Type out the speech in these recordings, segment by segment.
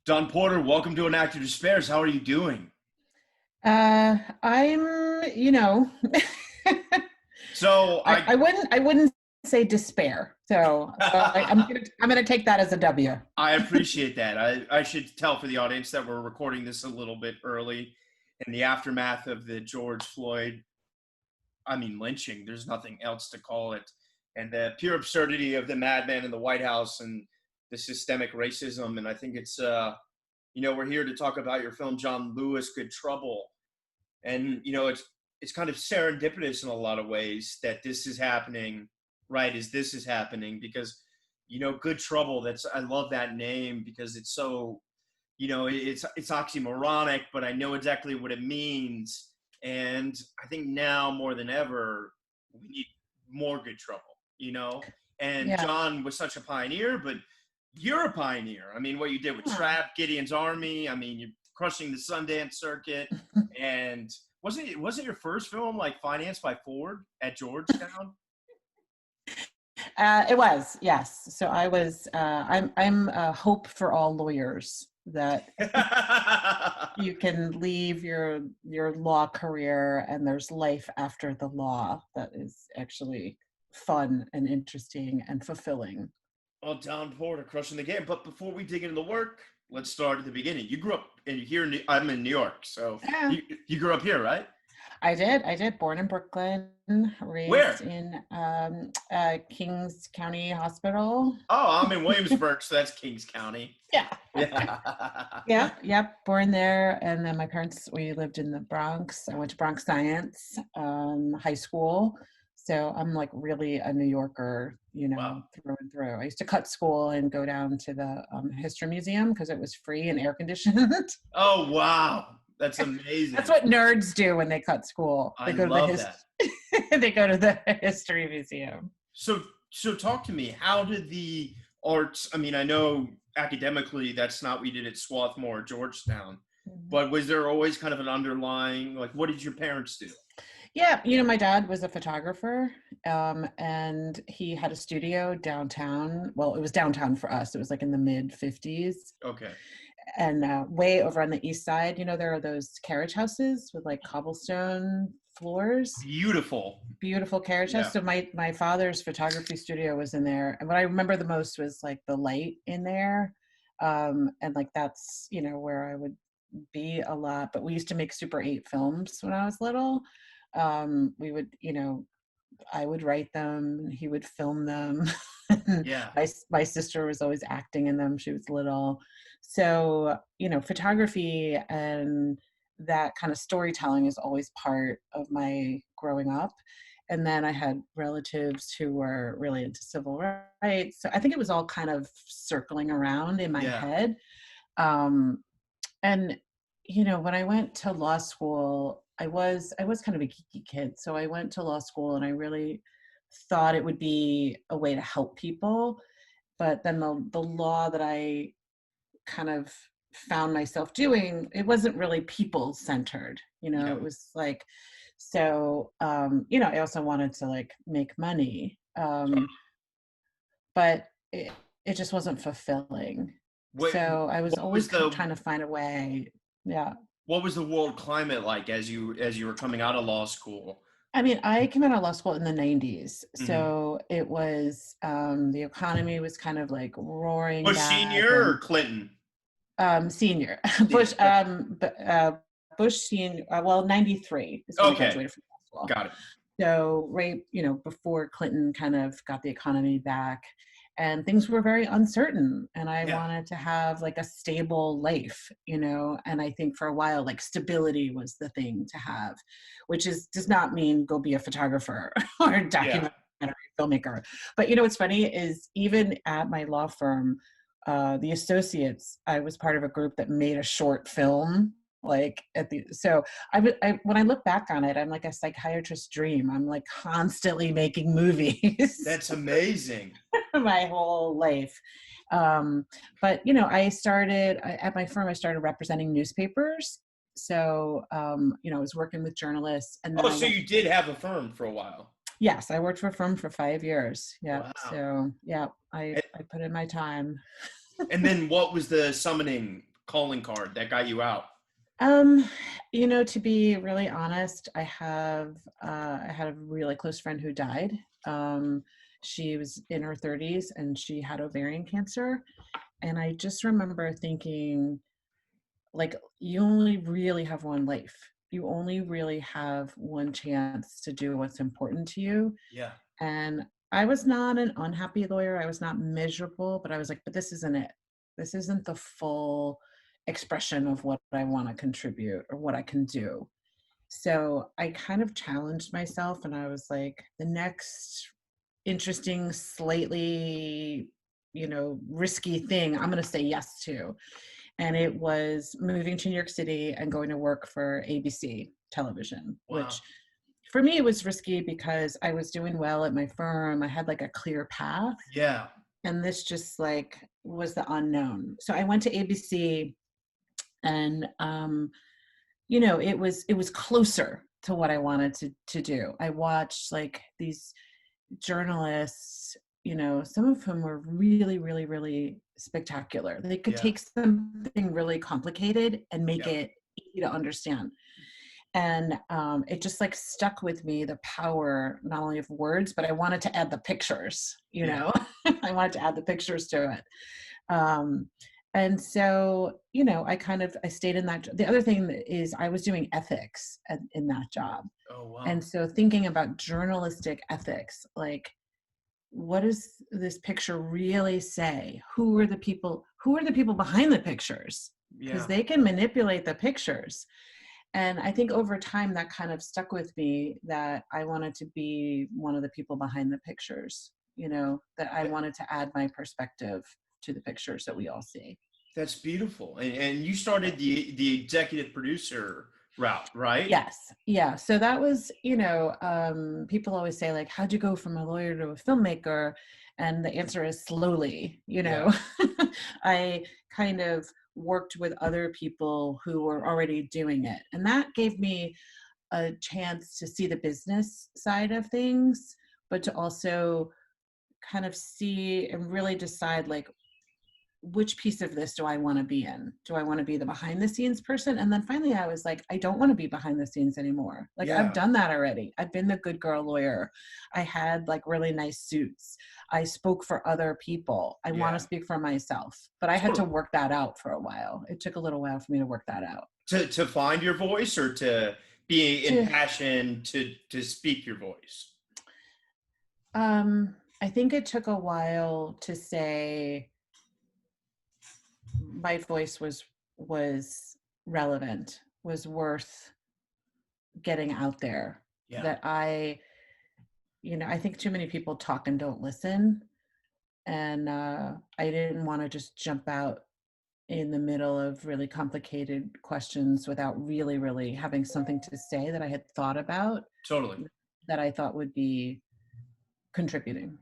Don Porter, welcome to An Actor Despairs. How are you doing? I'm, you know, So I wouldn't say despair. So, but I'm gonna take that as a W. I appreciate that. I should tell for the audience that we're recording this a little bit early in the aftermath of the George Floyd, lynching. There's nothing else to call it. And the pure absurdity of the madman in the White House and the systemic racism. And I think we're here to talk about your film, John Lewis, Good Trouble. And it's kind of serendipitous in a lot of ways that this is happening right as this is happening, because Good Trouble, that's, I love that name because it's so, it's oxymoronic, but I know exactly what it means. And I think now more than ever we need more Good Trouble. And Yeah. John was such a pioneer, but you're a pioneer. I mean, what you did with Trap, Gideon's Army, you're crushing the Sundance circuit. And wasn't your first film like financed by Ford at Georgetown? It was, yes. So I was. I'm a hope for all lawyers that you can leave your law career and there's life after the law that is actually fun and interesting and fulfilling. Well, Don Porter crushing the game. But before we dig into the work, let's start at the beginning. You grew up I'm in New York, so Yeah. you grew up here, right? I did. Born in Brooklyn, Where? raised in Kings County Hospital. Oh, I'm in Williamsburg, so that's Kings County. Yeah. Yeah. Yep. Born there. And then my parents, we lived in the Bronx. I went to Bronx Science high school. So I'm like really a New Yorker, Wow. through and through. I used to cut school and go down to the History Museum because it was free and air conditioned. Oh, wow. That's amazing. That's what nerds do when they cut school. I love that. They go to the History Museum. So talk to me. How did the arts, I know academically that's not what you did at Swarthmore or Georgetown, but was there always kind of an underlying, like, what did your parents do? Yeah, my dad was a photographer, and he had a studio downtown. Well, it was downtown for us. It was like in the mid 50s. Okay. And way over on the east side, there are those carriage houses with like cobblestone floors. Beautiful carriage house. So my father's photography studio was in there, and what I remember the most was like the light in there, and like that's where I would be a lot. But we used to make Super 8 films when I was little. We would, I would write them, he would film them. Yeah. My sister was always acting in them. She was little. So, photography and that kind of storytelling is always part of my growing up. And then I had relatives who were really into civil rights. So I think it was all kind of circling around in my head. And when I went to law school, I was kind of a geeky kid. So I went to law school and I really thought it would be a way to help people. But then the law that I kind of found myself doing, it wasn't really people centered. It was like, so, I also wanted to like make money. But it just wasn't fulfilling. So I was always trying to find a way. Yeah. What was the world climate like as you were coming out of law school? I came out of law school in the 90s. So it was, the economy was kind of like roaring Bush back. Senior or Clinton? Senior. Bush Senior, 93 is when I graduated from law school. Got it. So right, before Clinton kind of got the economy back, and things were very uncertain, and I wanted to have like a stable life, and I think for a while like stability was the thing to have, which does not mean go be a photographer or a documentary filmmaker. But what's funny is even at my law firm, the associates, I was part of a group that made a short film. Like when I look back on it, I'm like a psychiatrist's dream. I'm like constantly making movies. That's amazing. My whole life. But I started at my firm, I started representing newspapers. So, I was working with journalists. And then so you did have a firm for a while. Yes, I worked for a firm for 5 years. Yeah. Wow. So, yeah, I put in my time. And then what was the summoning calling card that got you out? Um, to be really honest, I had a really close friend who died. She was in her 30s and she had ovarian cancer. And I just remember thinking, like, you only really have one life. You only really have one chance to do what's important to you. Yeah. And I was not an unhappy lawyer. I was not miserable, but I was like, but this isn't it. This isn't the full expression of what I want to contribute or what I can do. So I kind of challenged myself and I was like, the next interesting, slightly, risky thing I'm going to say yes to. And it was moving to New York City and going to work for ABC television, Wow. which for me it was risky because I was doing well at my firm. I had like a clear path, Yeah. and this just like was the unknown. So I went to ABC, and it was closer to what I wanted to do. I watched like these journalists, some of whom were really, really, really spectacular. They could Yeah. take something really complicated and make Yeah. it easy to understand. And it just like stuck with me, the power not only of words, but I wanted to add the pictures, Yeah. I wanted to add the pictures to it. Um, and so, I stayed in that. The other thing is I was doing ethics in that job. Oh, wow. And so thinking about journalistic ethics, like, what does this picture really say? Who are the people behind the pictures? Because Yeah. they can manipulate the pictures. And I think over time that kind of stuck with me, that I wanted to be one of the people behind the pictures, that I wanted to add my perspective to the pictures that we all see. That's beautiful. And you started the executive producer route, right? Yes. Yeah. So that was, people always say, like, how'd you go from a lawyer to a filmmaker? And the answer is slowly, Yeah. I kind of worked with other people who were already doing it. And that gave me a chance to see the business side of things, but to also kind of see and really decide, like, which piece of this do I want to be in? Do I want to be the behind the scenes person? And then finally I was like, I don't want to be behind the scenes anymore. Like, I've Yeah. done that already. I've been the good girl lawyer. I had like really nice suits. I spoke for other people. I want to Yeah. speak for myself, but I had to Totally. work that out for a while. It took a little while for me to work that out. To find your voice, or to be To impassioned to speak your voice? I think it took a while to say my voice was relevant, was worth getting out there. Yeah. That I think too many people talk and don't listen. And I didn't want to just jump out in the middle of really complicated questions without really, really having something to say that I had thought about, Totally. that I thought would be contributing.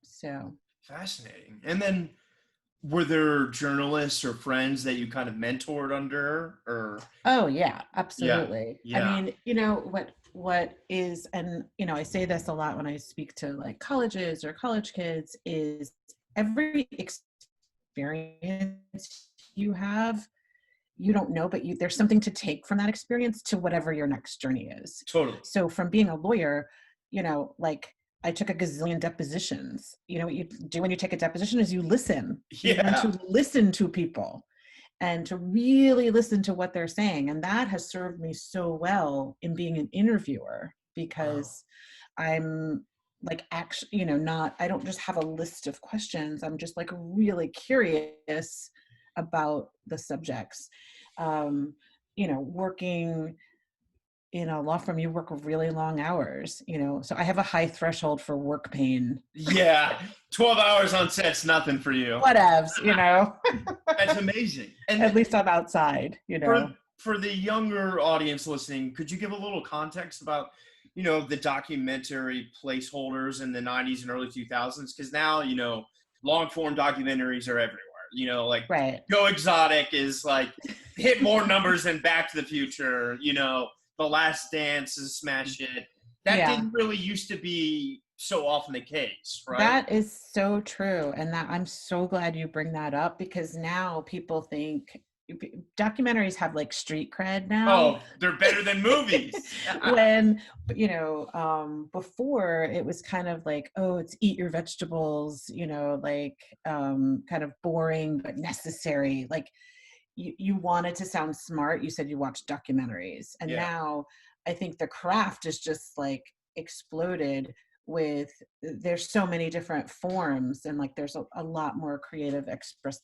So, Fascinating. And then, were there journalists or friends that you kind of mentored under, or? oh yeah, Yeah. absolutely. I Yeah. mean, what is, and I say this a lot when I speak to like colleges or college kids, is every experience you have, you don't know, but there's something to take from that experience to whatever your next journey is. Totally. So from being a lawyer, like, I took a gazillion depositions. What you do when you take a deposition is you listen. You learn Yeah. to listen to people and to really listen to what they're saying. And that has served me so well in being an interviewer, Wow. because I'm like, actually, I don't just have a list of questions. I'm just like really curious about the subjects. Working in a law firm, you work really long hours, so I have a high threshold for work pain. Yeah. 12 hours on set's nothing for you. Whatevs, That's amazing. And at least I'm outside, for for the younger audience listening, could you give a little context about, the documentary placeholders in the 90s and early 2000s? Because now, long form documentaries are everywhere. Like Right. Go Exotic is like hit more numbers than Back to the Future. The Last Dance is smash hit. That Yeah. didn't really used to be so often the case, right? That is so true. And that I'm so glad you bring that up, because now people think documentaries have like street cred now. Oh, they're better than movies. When, before it was kind of like, oh, it's eat your vegetables, like kind of boring but necessary. Like you wanted to sound smart, you said you watched documentaries. And Yeah, now I think the craft is just like exploded with, there's so many different forms, and like there's a lot more creative expression.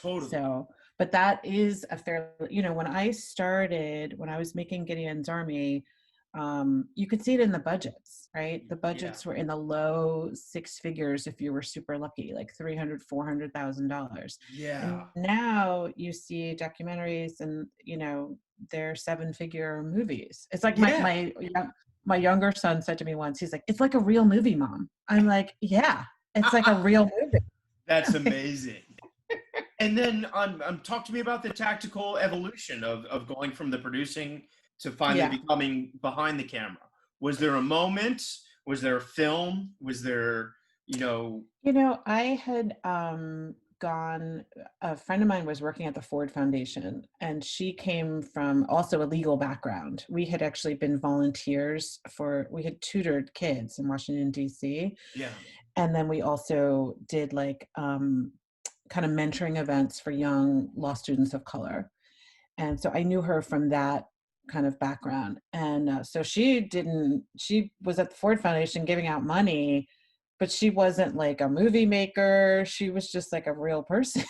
totally. So, but that is a fair, when I was making Gideon's Army, you could see it in the budgets, right? The Yeah, budgets were in the low six figures if you were super lucky, like $300,000-$400,000. yeah. And now you see documentaries, and they're seven-figure movies. It's like Yeah. my younger son said to me once, he's like, "It's like a real movie, Mom." I'm like, "Yeah, it's like a real That's movie." amazing. And then talk to me about the tactical evolution of going from the producing to finally Yeah. becoming behind the camera. Was there a moment? Was there a film? Was there, you know, I had a friend of mine was working at the Ford Foundation, and she came from also a legal background. We had actually been volunteers we had tutored kids in Washington, D.C. yeah, And then we also did like kind of mentoring events for young law students of color. And so I knew her from that kind of background. And so she was at the Ford Foundation giving out money, but she wasn't like a movie maker. She was just like a real person.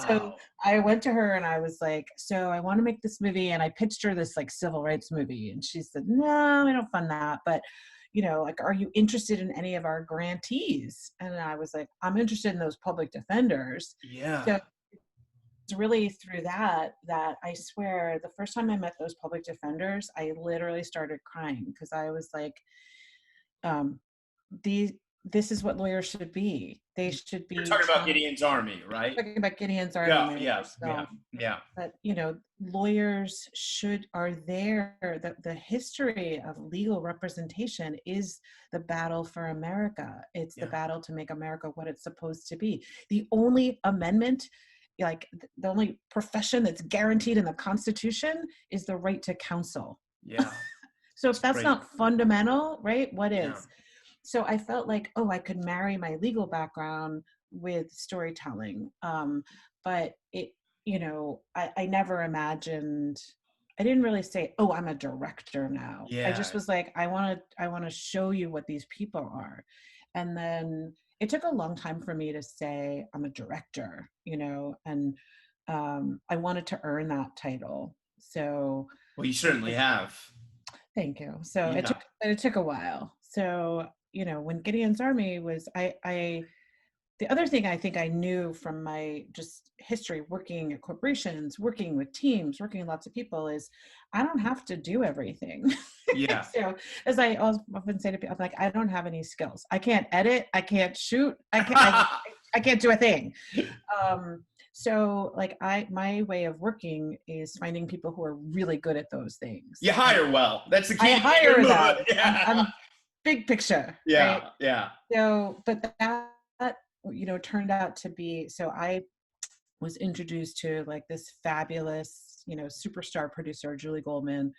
So wow, I went to her and I was like, so I want to make this movie. And I pitched her this like civil rights movie. And she said, no, I don't fund that. But like, are you interested in any of our grantees? And I was like, I'm interested in those public defenders. yeah, So it's really through that I swear the first time I met those public defenders, I literally started crying, because I was like, um, this is what lawyers should be. They should you're be talking about Gideon's Army, right? talking about Gideon's Army, Yeah, my yeah, first yeah, film. yeah, But lawyers are there. The history of legal representation is the battle for America. It's the yeah, battle to make America what it's supposed to be. The only amendment, like the only profession that's guaranteed in the Constitution, is the right to counsel. yeah. So if It's that's great. not fundamental, right, what Yeah, is? So I felt like, oh, I could marry my legal background with storytelling. But I never imagined, I didn't really say, oh, I'm a director now. I just yeah. was like, I want to show you what these people are. And then it took a long time for me to say I'm a director, and I wanted to earn that title. So Well, you it, certainly have. thank you. So Yeah, it took a while. So, when Gideon's Army was, the other thing I think I knew from my just history working at corporations, working with teams, working with lots of people, is I don't have to do everything. yeah. So as I often say to people, I'm like, I don't have any skills. I can't edit. I can't shoot. I can't do a thing. Um, so like my way of working is finding people who are really good at those You things. And hire well. That's the I key to make your hire movie. them. Yeah, I'm big picture, right? yeah, yeah, So, but that, turned out to be, so I was introduced to like this fabulous, superstar producer, Julie Goldman,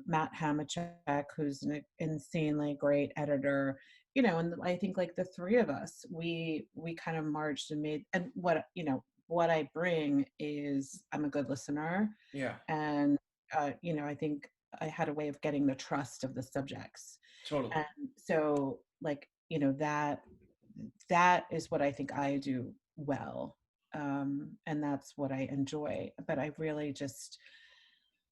Matt Hamachek, who's an insanely great editor, and I think like the three of us, we kind of merged and made, and what I bring is I'm a good listener. yeah. And, I think I had a way of getting the trust of the subjects. Totally. And so like, that is what I think I do well. And that's what I enjoy. But I really just,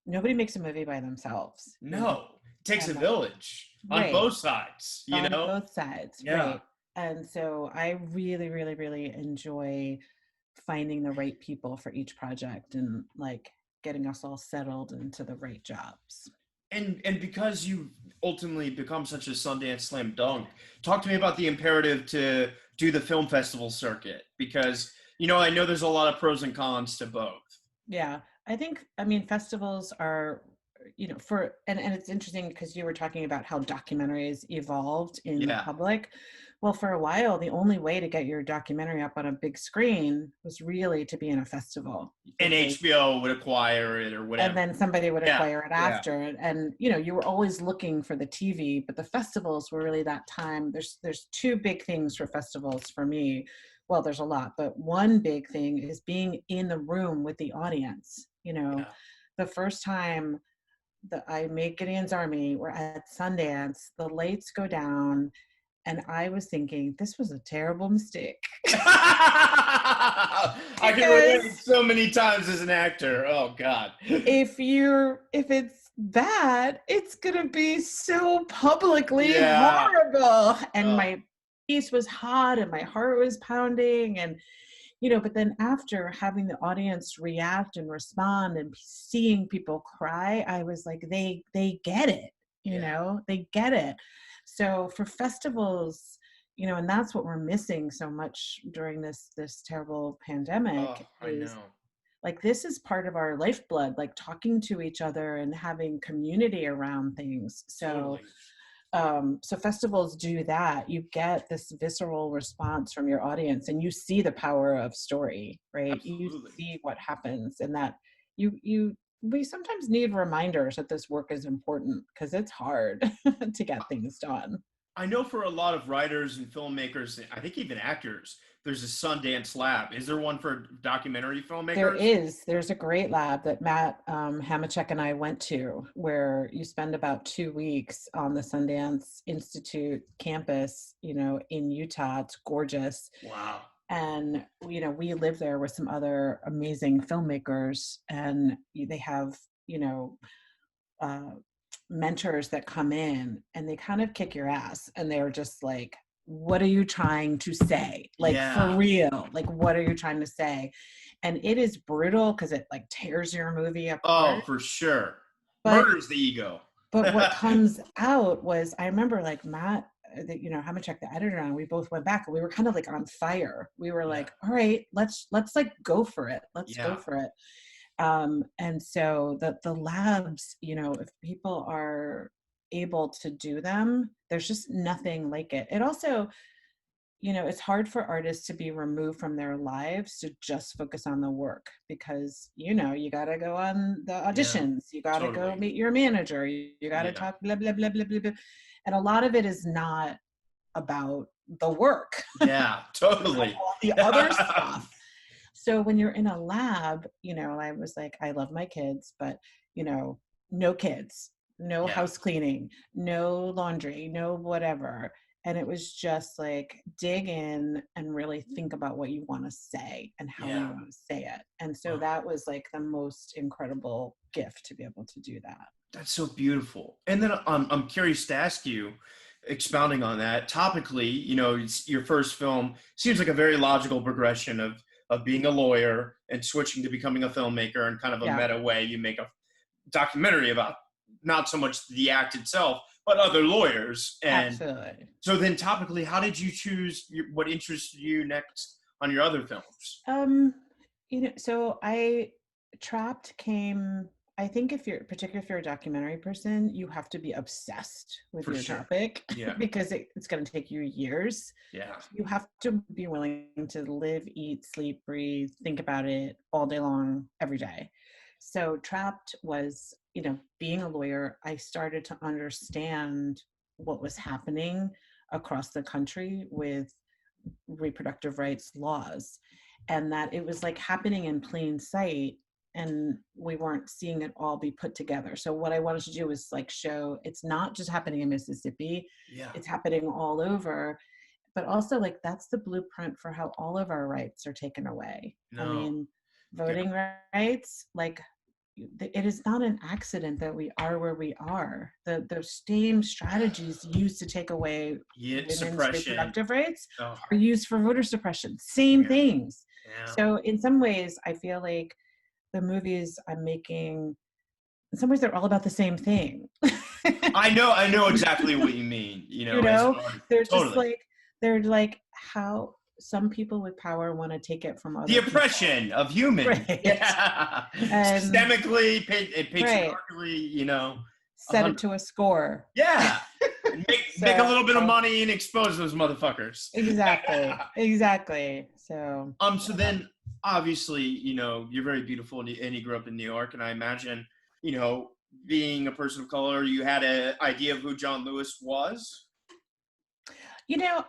nobody makes a movie by themselves, No, it takes a and village on right, both sides, you on know? both sides, Yeah. right. And so I really, really, really enjoy finding the right people for each project, and like getting us all settled into the right jobs. And because you ultimately become such a Sundance slam dunk, talk to me about the imperative to do the film festival circuit because I know there's a lot of pros and cons to both. Yeah, I mean, festivals are, and it's interesting because you were talking about how documentaries evolved in the Yeah. public. Well, for a while, the only way to get your documentary up on a big screen was really to be in a festival, And because HBO would acquire it or and whatever. then somebody would Yeah, acquire it yeah, after. And you were always looking for the TV, but the festivals were really that time. There's two big things for festivals for me. Well, there's a lot, but one big thing is being in the room with the audience. yeah. The first time that I made Gideon's Army, we're at Sundance, the lights go down, and I was thinking this was a terrible mistake. I can relate Because so many times as an actor. Oh God. if it's bad, it's gonna be so publicly Yeah. horrible. And Oh, my face was hot and my heart was pounding. And but then after having the audience react and respond and seeing people cry, I was like, they get it, yeah. they get it. So for festivals, and that's what we're missing so much during this terrible Oh, pandemic, I is know. like this is part of our lifeblood, like talking to each other and having community around things. So Totally. so festivals do that. You get this visceral response from your audience, and you see the power of story, right? You Absolutely. see what happens, and that you we sometimes need reminders that this work is important, because it's hard to get things done. I know for a lot of writers and filmmakers, I think even actors, there's a Sundance Lab. Is there one for documentary filmmakers? There's a great lab that Matt Hamachek and I went to, where you spend about 2 weeks on the Sundance Institute campus, in Utah. It's gorgeous. Wow. And we live there with some other amazing filmmakers, and they have uh, mentors that come in, and they kind of kick your ass, and they're just like, what are you trying to say, like, for Yeah. real, like, what are you trying to say? And it is brutal because it like tears your movie Oh, apart. for sure. but Murders the ego. but what comes out was, I remember, like, Matt, Hamachek, the editor, and we both went back, and we were kind of like on fire. We were Yeah. like, all right, let's like go for it. Let's go Yeah. for it. And so the labs, if people are able to do them, there's just nothing like it. It also, it's hard for artists to be removed from their lives to just focus on the work, because you got to go on the Yeah. auditions, you got to go Totally. meet your manager, you got to Yeah. talk blah blah blah blah blah blah. And a lot of it is not about the work. Yeah. Totally. All the other stuff. So when you're in a lab, I was like, I love my kids, but no kids, no Yeah. house cleaning, no laundry, no whatever. And it was just like, dig in and really think about what you want to say and how you Yeah. want to say it. And so Oh, that was like the most incredible gift, to be able to do that. that's so beautiful. And then I'm curious to ask you, expounding on that topically, it's your first film seems like a very logical progression of being a lawyer and switching to becoming a filmmaker, and kind of a Yeah, meta way you make a documentary about not so much the act itself, but other lawyers. And absolutely. so then topically, how did you choose what interested you next on your other films? Um, so Trapped came, I think, particularly if you're a documentary person, you have to be obsessed with For your sure. topic Yeah. because it's going to take you years. Yeah. You have to be willing to live, eat, sleep, breathe, think about it all day long, every day. So Trapped was, being a lawyer, I started to understand what was happening across the country with reproductive rights laws, and that it was like happening in plain sight, and we weren't seeing it all be put together. So what I wanted to do was like show it's not just happening in Mississippi, Yeah. it's happening all over, but also like that's the blueprint for how all of our rights are taken away. I No. mean, Yeah. voting rights, like, it is not an accident that we are where we are. The same strategies used to take away Yeah. women's Suppression. reproductive rights Oh, are used for voter suppression. Same yeah. things. Yeah. So in some ways, I feel like the movies I'm making, in some ways, they're all about the same thing. I know exactly what you mean, you as an know, artist. they're just Totally. like, they're like how some people with power want to take it from The other people. oppression of humans. Right. Yeah. And Systemically, right. patriarchally, Set it 100. to a score. Yeah. And Make a So little bit of money and expose those motherfuckers. exactly. So So then obviously, you're very beautiful and you grew up in New York, and I imagine, being a person of color, you had an idea of who John Lewis was.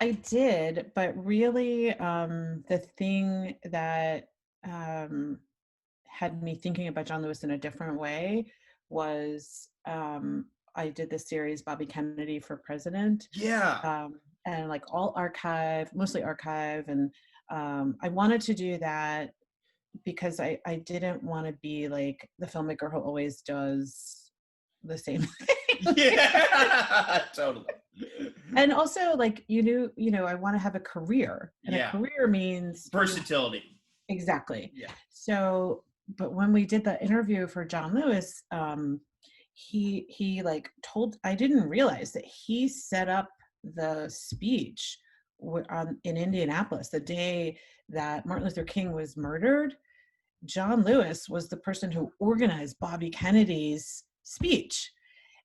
I did, but really, the thing that had me thinking about John Lewis in a different way was I did this series, Bobby Kennedy for President, Yeah. and like all archive, mostly archive. And I wanted to do that because I didn't want to be like the filmmaker who always does the same thing. Yeah, totally. And also like, I want to have a career, and a Yeah. career means Versatility. Exactly. Yeah. So, but when we did the interview for John Lewis, he like I didn't realize that he set up the speech in Indianapolis the day that Martin Luther King was murdered. John Lewis was the person who organized Bobby Kennedy's speech.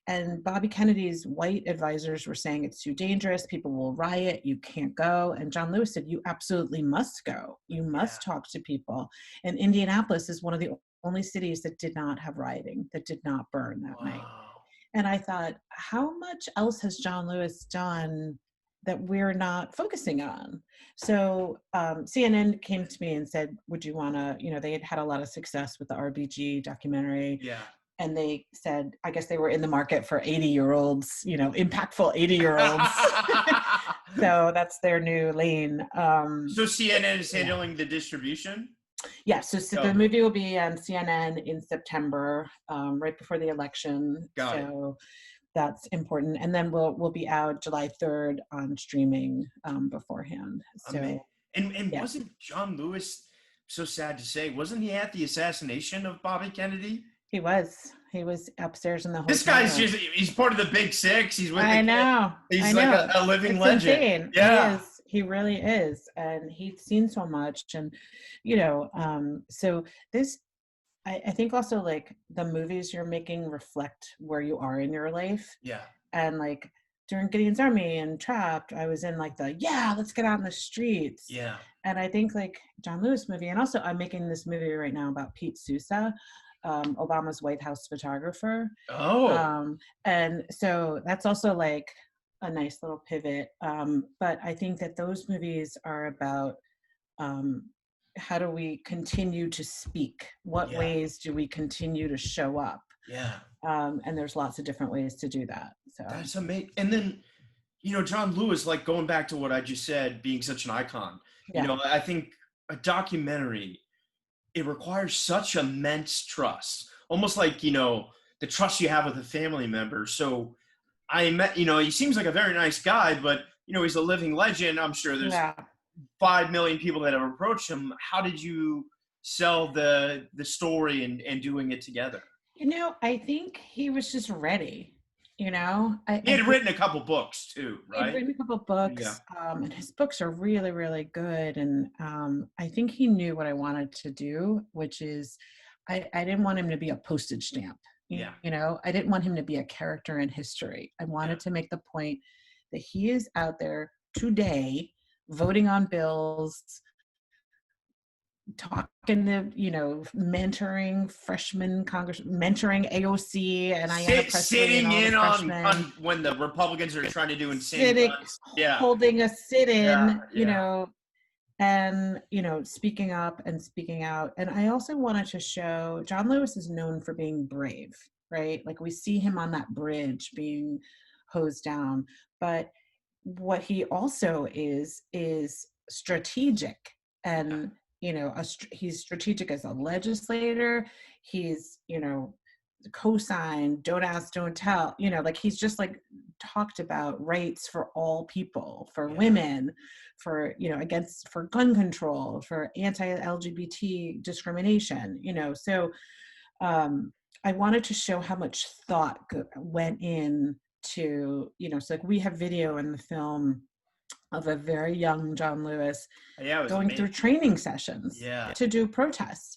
And Bobby Kennedy's white advisors were saying it's too dangerous. People will riot. You can't go. And John Lewis said, you absolutely must go. You must talk to people. And Indianapolis is one of the only cities that did not have rioting, that did not burn that night. And I thought, how much else has John Lewis done that we're not focusing on? So CNN came to me and said, would you want to, they had a lot of success with the RBG documentary. Yeah. And they said, I guess they were in the market for 80-year-olds, impactful 80-year-olds. So that's their new lane. So CNN is handling the distribution? Yeah, so the movie will be on CNN in September, right before the election. Got it. That's important. And then we'll be out July 3rd on streaming beforehand. So, and wasn't John Lewis, so sad to say, wasn't he at the assassination of Bobby Kennedy? He was upstairs in the hotel. This guy's he's part of the Big Six. He's with I know. He's like a living legend. Insane. Yeah. He really is. And he's seen so much. And, so this, I think also like the movies you're making reflect where you are in your life. Yeah. And like during Gideon's Army and Trapped, I was in like let's get out in the streets. Yeah. And I think like John Lewis movie, and also I'm making this movie right now about Pete Sousa, Obama's White House photographer. And so that's also like a nice little pivot. But I think that those movies are about how do we continue to speak? What ways do we continue to show up? Yeah. And there's lots of different ways to do that. So that's amazing. And then, John Lewis, like going back to what I just said, being such an icon, I think a documentary, it requires such immense trust, almost like, the trust you have with a family member. So I met, he seems like a very nice guy, but, he's a living legend. I'm sure there's 5 million people that have approached him. How did you sell the story and doing it together? I think he was just ready. He had written a couple books too, right? He had written a couple books, and his books are really, really good. And I think he knew what I wanted to do, which is I didn't want him to be a postage stamp. I didn't want him to be a character in history. I wanted to make the point that he is out there today voting on bills, talking to, mentoring freshman Congress, mentoring AOC, and sitting in on when the Republicans are trying to do insane holding a sit-in, and speaking up and speaking out. And I also wanted to show John Lewis is known for being brave, right? Like we see him on that bridge being hosed down, but what he also is strategic. And he's strategic as a legislator. He's co-sign, don't ask, don't tell, like he's just like talked about rights for all people, for women, for for gun control, for anti-LGBT discrimination, so I wanted to show how much thought went in to so like we have video in the film of a very young John Lewis going through training sessions to do protests.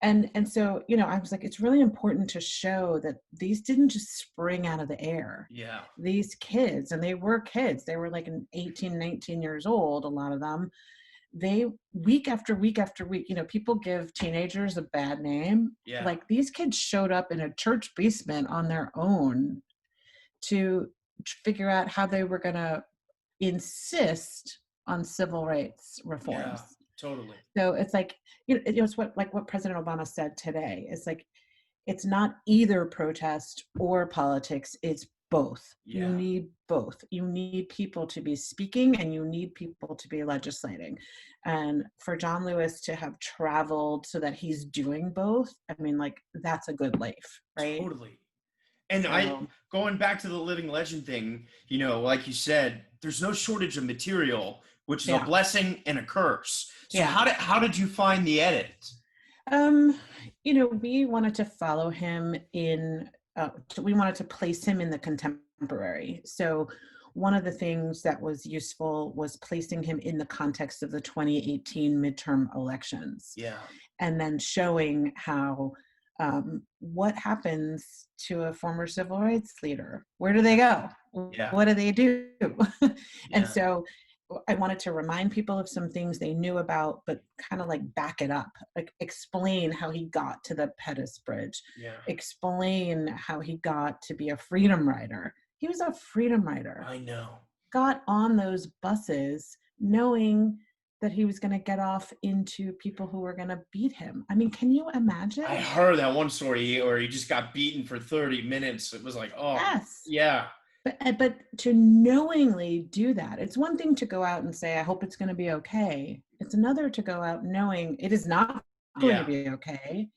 And so, I was like, it's really important to show that these didn't just spring out of the air. Yeah. These kids, and they were kids, they were like 18, 19 years old, a lot of them. They, week after week after week, people give teenagers a bad name. Yeah. Like, these kids showed up in a church basement on their own to figure out how they were going to insist on civil rights Yeah. reforms. Totally. So it's like, it's what President Obama said today. It's like, it's not either protest or politics, it's both. You Yeah. need both. You need people to be speaking and you need people to be legislating. And for John Lewis to have traveled so that he's doing both, I mean, like, that's a good life, right? Totally. And So going back to the living legend thing, like you said, there's no shortage of material, which is a yeah, blessing and a curse. So yeah. how did you find the edit? Um, we wanted to follow him we wanted to place him in the contemporary. So one of the things that was useful was placing him in the context of the 2018 midterm elections, Yeah. and then showing how what happens to a former civil rights leader. Where do they go? Yeah. What do they do? And Yeah. so I wanted to remind people of some things they knew about, but kind of like back it up, like explain how he got to the Pettus Bridge, Yeah. explain how he got to be a freedom rider. He was a freedom rider, I know. got on those buses knowing that he was going to get off into people who were going to beat him. I mean, can you imagine? I heard that one story where he just got beaten for 30 minutes. It was like, oh, Yes. yeah. But to knowingly do that, it's one thing to go out and say, I hope it's going to be okay. It's another to go out knowing it is not going to Yeah. be okay,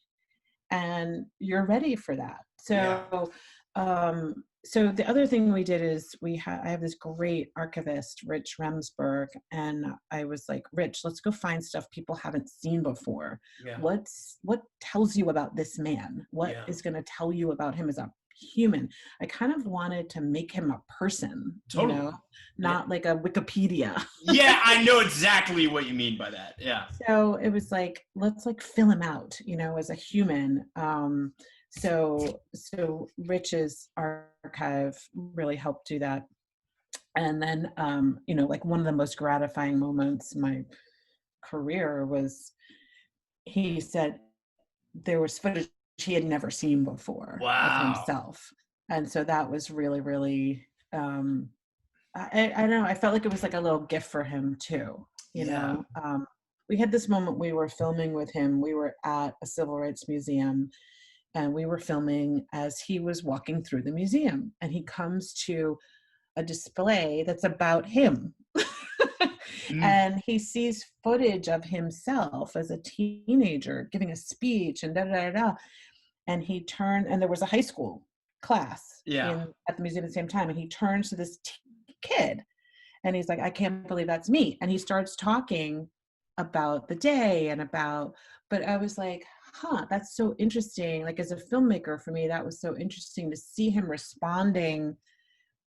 and you're ready for that. Yeah. So the other thing we did is I have this great archivist, Rich Remsburg, and I was like, Rich, let's go find stuff people haven't seen before. Yeah. What tells you about this man? What Yeah. is going to tell you about him as a human? I kind of wanted to make him a person, Totally. not like a Wikipedia. Yeah, I know exactly what you mean by that. Yeah. So it was like, let's like fill him out, as a human. So Rich's archive really helped do that. And then, like, one of the most gratifying moments in my career was, he said there was footage he had never seen before of Wow. himself. And so that was really, really, I don't know, I felt like it was like a little gift for him too. Yeah. We had this moment, we were filming with him. We were at a civil rights museum and we were filming as he was walking through the museum, and he comes to a display that's about him. Mm. And he sees footage of himself as a teenager giving a speech and da da da da. And he turned, and there was a high school class Yeah. at the museum at the same time, and he turns to this kid and he's like, I can't believe that's me. And he starts talking about the day but I was like, that's so interesting. Like, as a filmmaker, for me, that was so interesting to see him responding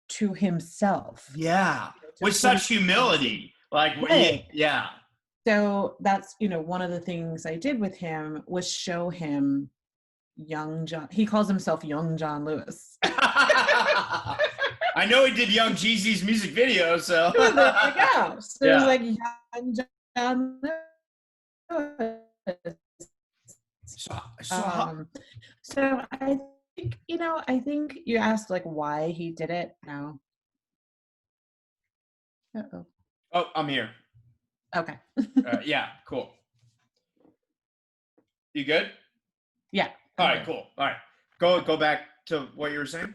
to himself. Yeah. To With such humility. Like, right. yeah. So that's, one of the things I did with him was show him young John. He calls himself young John Lewis. I know he did Young Jeezy's music video, so. There you go. So Yeah. it was like young John Lewis. So I think, I think you asked like why he did it. No. Uh-oh. Oh, I'm here. Okay. Yeah, cool. You good? Yeah. All right, cool. All right. Go back to what you were saying.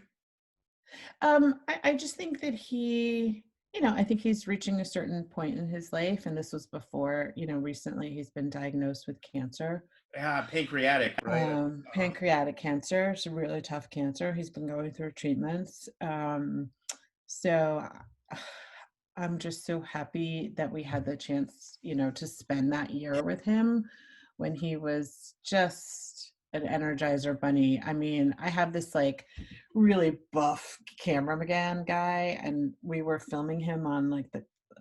I just think that I think he's reaching a certain point in his life, and this was before, recently he's been diagnosed with cancer. Yeah, pancreatic, right? Pancreatic cancer. It's a really tough cancer. He's been going through treatments. So I'm just so happy that we had the chance, to spend that year with him when he was just an Energizer bunny. I mean, I have this like really buff cameraman guy, and we were filming him on like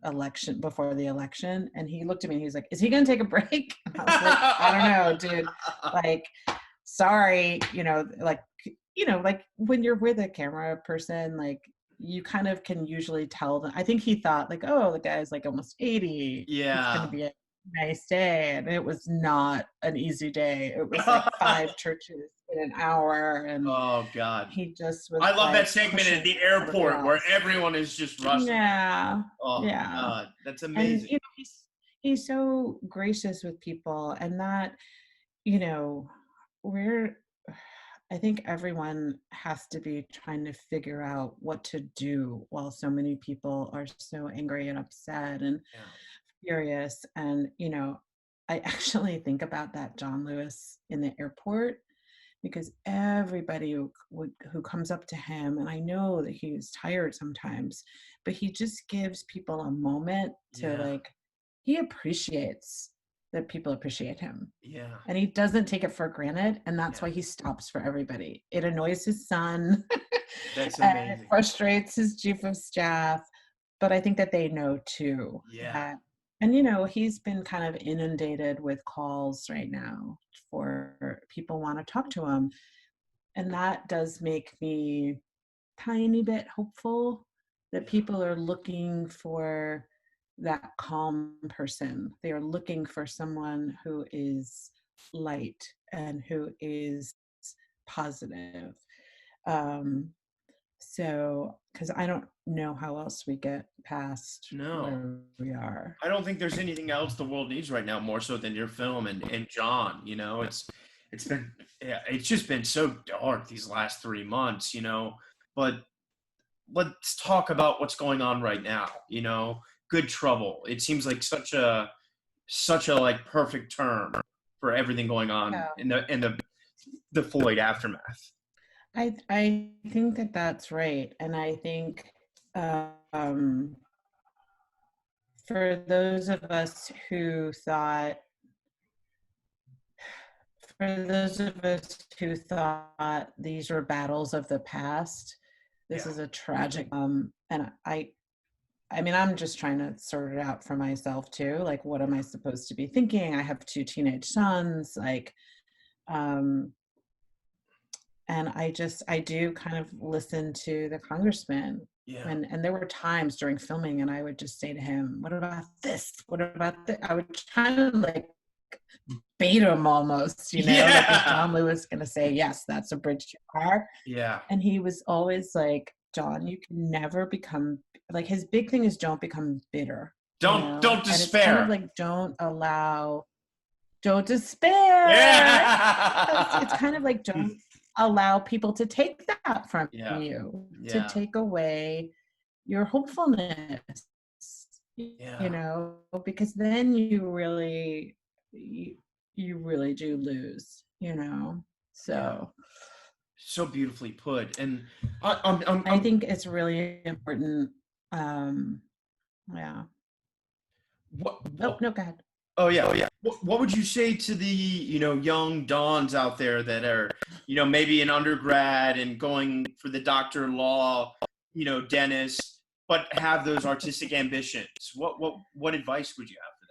election, before the election, and he looked at me and he's like, is he gonna take a break? And I was like, I don't know, dude. Like, sorry, like when you're with a camera person, like you kind of can usually tell them. I think he thought like, oh, the guy's like almost 80. It's gonna Yeah. be a nice day. And it was not an easy day. It was like 5 churches in an hour. And Oh God. he just was I love that like segment at pushing the everybody airport where else. everyone is just rushing. Yeah. Oh Yeah. God, that's And amazing. he's so gracious with people, and that, you know, we're I think everyone has to be trying to figure out what to do while so many people are so angry and upset and Yeah. furious. And, I actually think about that John Lewis in the airport, because everybody who comes up to him, and I know that he's tired sometimes, but he just gives people a moment to Yeah. like, he appreciates that people appreciate him. Yeah. And he doesn't take it for granted. And that's Yeah. why he stops for everybody. It annoys his son That's and it amazing. frustrates his chief of staff. But I think that they know too Yeah. that, and he's been kind of inundated with calls right now for people want to talk to him. And that does make me tiny bit hopeful that Yeah. people are looking for that calm person. They are looking for someone who is light and who is positive. Um, so, because I don't know how else we get past No. where we are. I don't think there's anything else the world needs right now more so than your film and John. It's been, yeah, it's just been so dark these last 3 months. But let's talk about what's going on right now. Good Trouble. It seems like such a like perfect term for everything going on Yeah. in the Floyd aftermath. I think that that's right. And I think um, for those of us who thought, these were battles of the past, this Yeah. is a tragic, and I mean, I'm just trying to sort it out for myself too. Like, what am I supposed to be thinking? I have 2 teenage sons, like, um, and I do kind of listen to the congressman. Yeah. And there were times during filming, and I would just say to him, "What about this? What about this?" I would try to like bait him almost, like, is Yeah. John Lewis going to say, "Yes, that's a bridge too far"? Yeah. And he was always like, "John, you can never become," like, his big thing is don't become bitter, Don't and it's kind of despair. like, don't despair. It's Yeah. kind of like, don't allow people to take that from Yeah. you, to Yeah. take away your hopefulness, Yeah. because then you really do lose, Yeah. so So beautifully put. And I'm I think it's really important. um yeah. Oh, what no, go ahead. Oh yeah, oh yeah. What would you say to the young dons out there that are maybe an undergrad and going for the doctor of law, dentist, but have those artistic ambitions? What advice would you have for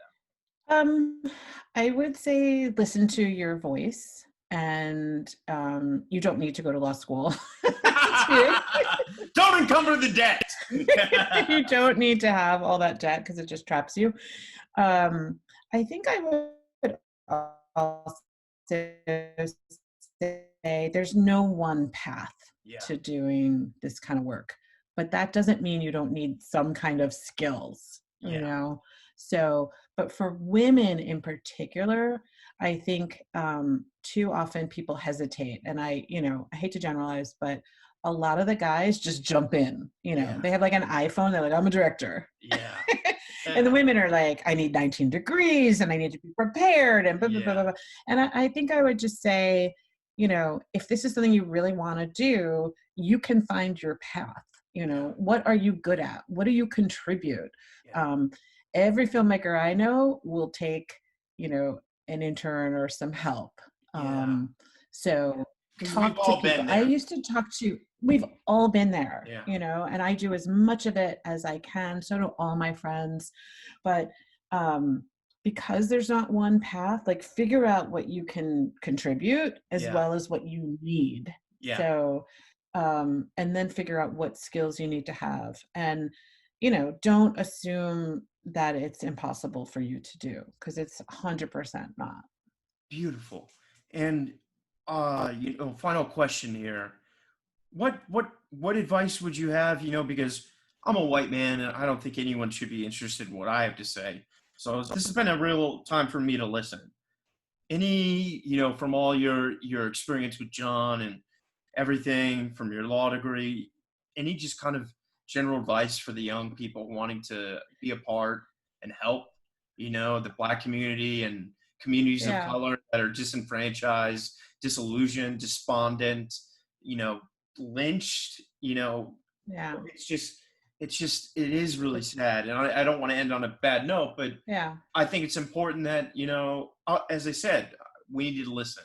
um I would say listen to your voice, and you don't need to go to law school to them? Don't encumber the debt. you don't need to have all that debt, because it just traps you. I think I would also say there's no one path Yeah, to doing this kind of work, but that doesn't mean you don't need some kind of skills, yeah, So, but for women in particular, I think too often people hesitate, and I hate to generalize, but a lot of the guys just jump in. yeah, They have like an iPhone. They're like, I'm a director. yeah, And the women are like, I need 19 degrees and I need to be prepared and blah, blah, blah, yeah, blah, blah. And I think I would just say, if this is something you really want to do, you can find your path. yeah, What are you good at? What do you contribute? yeah, Um, every filmmaker I know will take, an intern or some help. yeah. So Because we've talk to all people. been I there. used to talk to we've all been there, Yeah. and I do as much of it as I can. So do all my friends. But because there's not one path, like figure out what you can contribute as Yeah. well as what you need. Yeah. So, and then figure out what skills you need to have. And, don't assume that it's impossible for you to do, because it's 100% not. Beautiful. And final question here. What advice would you have, because I'm a white man and I don't think anyone should be interested in what I have to say. So this has been a real time for me to listen. Any, from all your experience with John and everything from your law degree, any just kind of general advice for the young people wanting to be a part and help, the Black community and communities of Yeah. color that are disenfranchised, disillusioned, despondent, lynched, Yeah. it is really sad. And I don't want to end on a bad note, but Yeah. I think it's important that, as I said, we need to listen.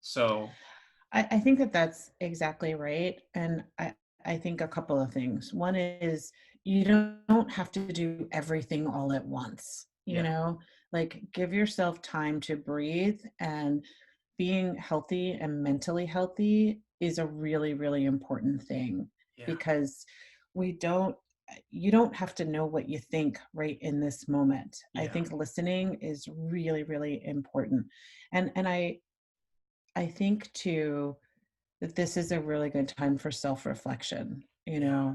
So, I think that that's exactly right. And I think a couple of things. One is you don't have to do everything all at once, yeah, like give yourself time to breathe. And being healthy and mentally healthy is a really, really important thing, yeah, because we don't, you don't have to know what you think right in this moment. I yeah, think listening is really, really important. And I think too that this is a really good time for self-reflection. yeah.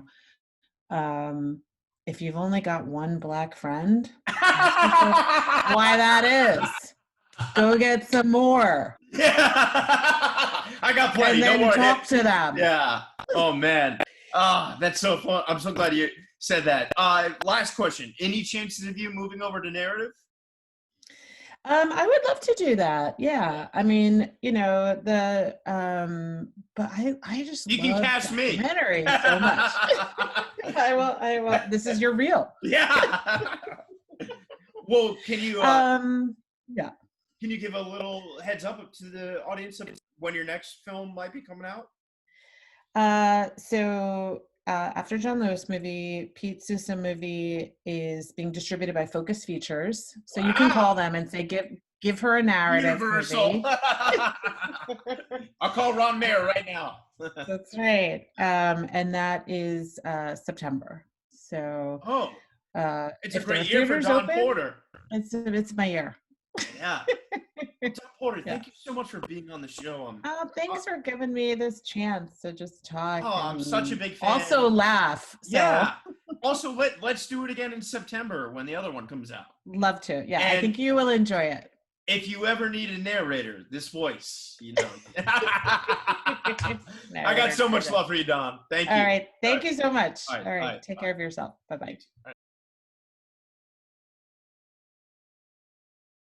If you've only got one Black friend, ask yourself why that is. Go get some more. Yeah. I got plenty. And Don't then worry. talk to them. Yeah. Oh man. That's so fun. I'm so glad you said that. Last question. Any chances of you moving over to narrative? I would love to do that. Yeah. Yeah. I mean, but I just You can love cast me. documentaries so much. I will. This is your reel. Yeah. Well, Yeah. can you give a little heads up to the audience of when your next film might be coming out? So after John Lewis movie, Pete Sousa movie is being distributed by Focus Features. So you can call Wow. them and say, give her a narrative Universal. movie. I'll call Ron Mayer right now. That's right. And that is September. So Oh, it's a if there are great year for theaters Don open, Porter. it's my year. Yeah. Don Porter, Yeah. thank you so much for being on the show. Oh, thanks for giving me this chance to just talk. I'm such a big fan. Also laugh. So. Yeah. Also, let's do it again in September when the other one comes out. Love to. Yeah, And I think you will enjoy it. if you ever need a narrator, this voice, I got so much love for you, Don. Thank you. All right. Thank you so much. All right. All right. Take care of yourself. Bye-bye.